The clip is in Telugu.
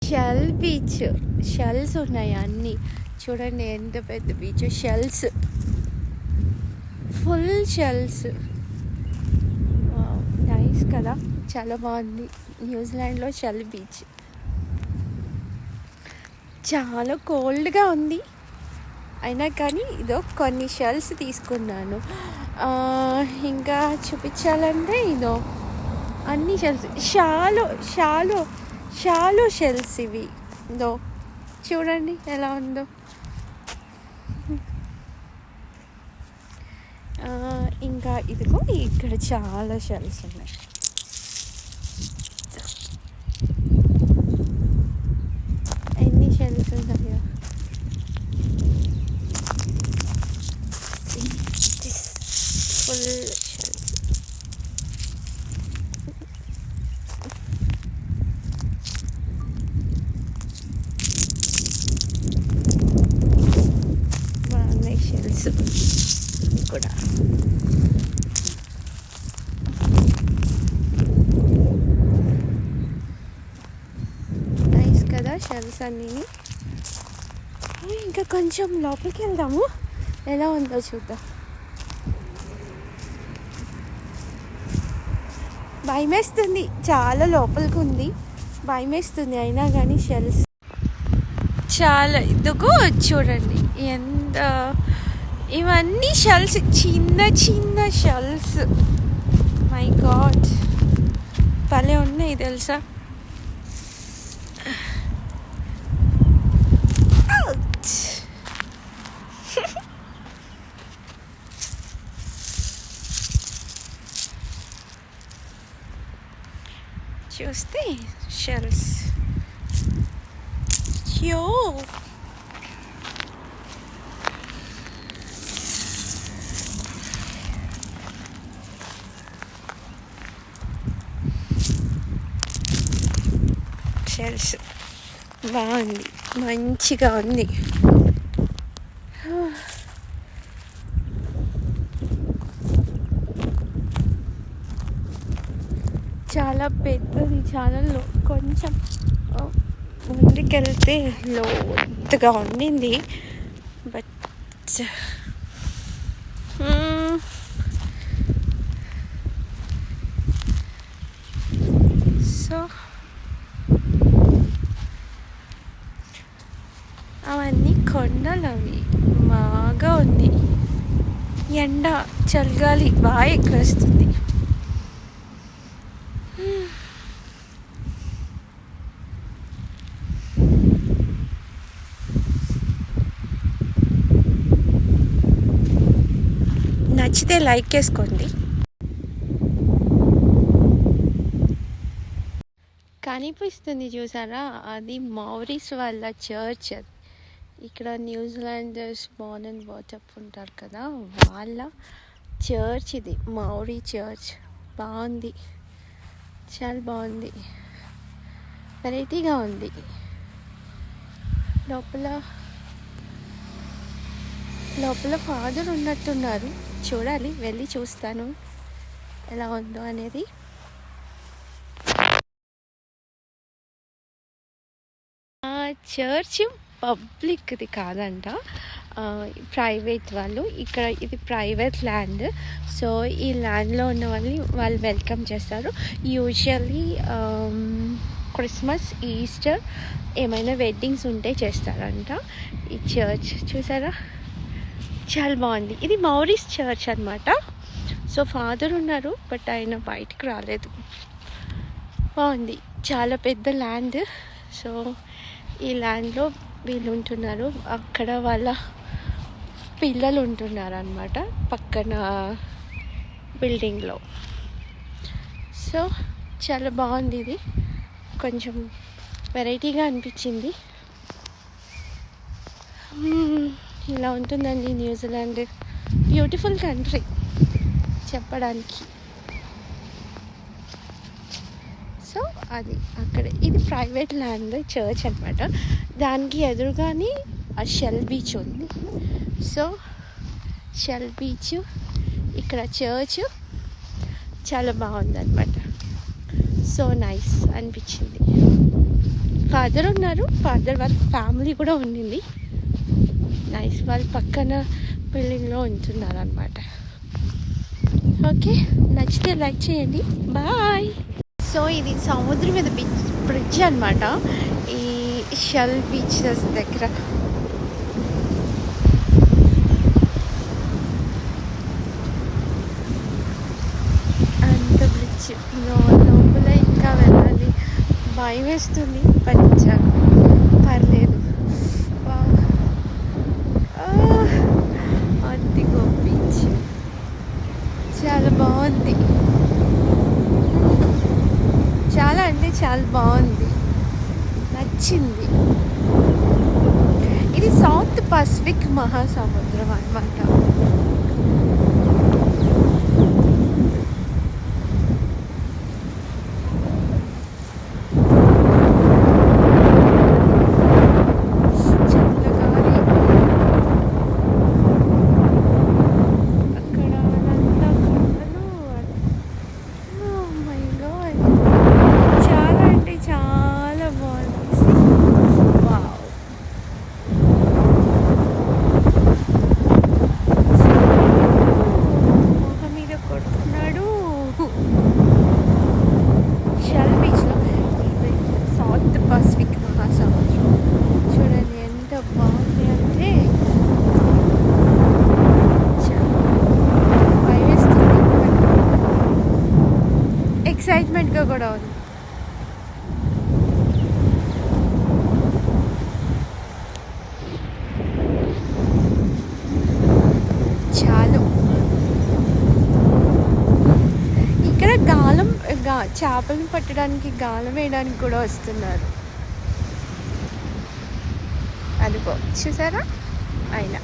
Shell beach. షెల్స్ ఉన్నాయి అన్నీ. చూడండి ఎంత పెద్ద beach. Shells, full shells. Nice కదా, చాలా బాగుంది. న్యూజిలాండ్లో షెల్ బీచ్. చాలా కోల్డ్గా ఉంది, అయినా కానీ ఇదో కొన్ని షెల్స్ తీసుకున్నాను. ఇంకా చూపించాలంటే ఇదో అన్ని shells. Shallow shallow shallow shells ఇవి. ఇదో చూడండి ఎలా ఉందో. ఇంకా ఇదిగో ఇక్కడ చాలా షెల్స్ ఉన్నాయి. ఎన్ని షెల్స్ ఉన్నాయో. Full shells. బాగున్నాయి షెల్స్ కూడా. నైస్ కదా షెల్స్ అన్నీ. ఇంకా కొంచెం లోపలికి వెళ్దాము, ఎలా ఉందో చూద్దాం. భయమేస్తుంది, చాలా లోపలికి ఉంది, భయమేస్తుంది. అయినా కానీ షెల్స్ చాలా. ఇదిగో చూడండి ఎంత, ఇవన్నీ షెల్స్, చిన్న చిన్న షెల్స్. మై గాడ్, భలే ఉన్నాయి తెలుసా. చూస్తే షెల్స్. యో షెల్స్ బాగుంది, మంచిగా ఉంది. చాలా పెద్దది, చాలా కొంచెం ముందుకెళ్తే లోతుగా ఉండింది. బట్ సో అవన్నీ కొండలు, అవి బాగా ఉంది. ఎండ, చలిగాలి బాగా ఎక్కువ వస్తుంది. నచ్చితే లైక్ చేసుకోండి. కనిపిస్తుంది చూసారా, అది మౌరీస్ వాళ్ళ చర్చ్. అది ఇక్కడ న్యూజిలాండర్స్ బోర్న్ అండ్ బాటప్ ఉంటారు కదా, వాళ్ళ చర్చ్ ఇది, మౌరీ చర్చ్. బాగుంది, చాలా బాగుంది, వెరైటీగా ఉంది. లోపల ఫాదర్ ఉన్నట్టున్నారు. చూడాలి, వెళ్ళి చూస్తాను ఎలా ఉందో అనేది. చర్చ్ పబ్లిక్ది కాదంట, ప్రైవేట్ వాళ్ళు. ఇక్కడ ఇది ప్రైవేట్ ల్యాండ్. సో ఈ ల్యాండ్లో ఉన్న వాళ్ళు వెల్కమ్ చేస్తారు. యూజువల్లీ క్రిస్మస్, ఈస్టర్, ఏమైనా వెడ్డింగ్స్ ఉంటే చేస్తారంట. ఈ చర్చ్ చూసారా, చాలా బాగుంది. ఇది మౌరీస్ చర్చ్ అనమాట. సో ఫాదర్ ఉన్నారు, బట్ ఆయన బయటికి రాలేదు. బాగుంది, చాలా పెద్ద ల్యాండ్. సో ఈ ల్యాండ్లో వీళ్ళు ఉంటున్నారు, అక్కడ వాళ్ళ పిల్లలు ఉంటున్నారు అన్నమాట, పక్కన బిల్డింగ్లో. సో చాలా బాగుంది, ఇది కొంచెం వెరైటీగా అనిపించింది. ఇలా ఉంటుందండి న్యూజిలాండ్. బ్యూటిఫుల్ కంట్రీ చెప్పడానికి. సో అది అక్కడ, ఇది ప్రైవేట్ ల్యాండ్ చర్చ్ అనమాట. దానికి ఎదురుగానే ఆ షెల్ బీచ్ ఉంది. సో షెల్ బీచ్, ఇక్కడ చర్చ్ చాలా బాగుంది అనమాట. సో నైస్ అనిపించింది. ఫాదర్ ఉన్నారు, ఫాదర్ వాళ్ళ ఫ్యామిలీ కూడా ఉండింది. నైస్, వాళ్ళు పక్కన బిల్డింగ్లో ఉంటున్నారు అనమాట. ఓకే, నచ్చితే లైక్ చేయండి. బాయ్. సో ఇది సముద్రం మీద బ్రిడ్జ్ అనమాట, ఈ షెల్ బీచెస్ దగ్గర. అంత బ్రిడ్జ్ లోపల ఇంకా వెళ్ళాలి, భయం వేస్తుంది, బట్ పర్లేదు. అదిగో బీచ్ చాలా బాగుంది, చాలా అంటే చాలా బాగుంది, నచ్చింది. ఇది సౌత్ పసిఫిక్ మహాసముద్రం అన్నమాట. ఎక్సైట్మెంట్గా కూడా ఉంది. చాలు, ఇక్కడ గాలం చేపలను పట్టడానికి గాలం వేయడానికి కూడా వస్తున్నారు. అదిగో చూసారా అయినా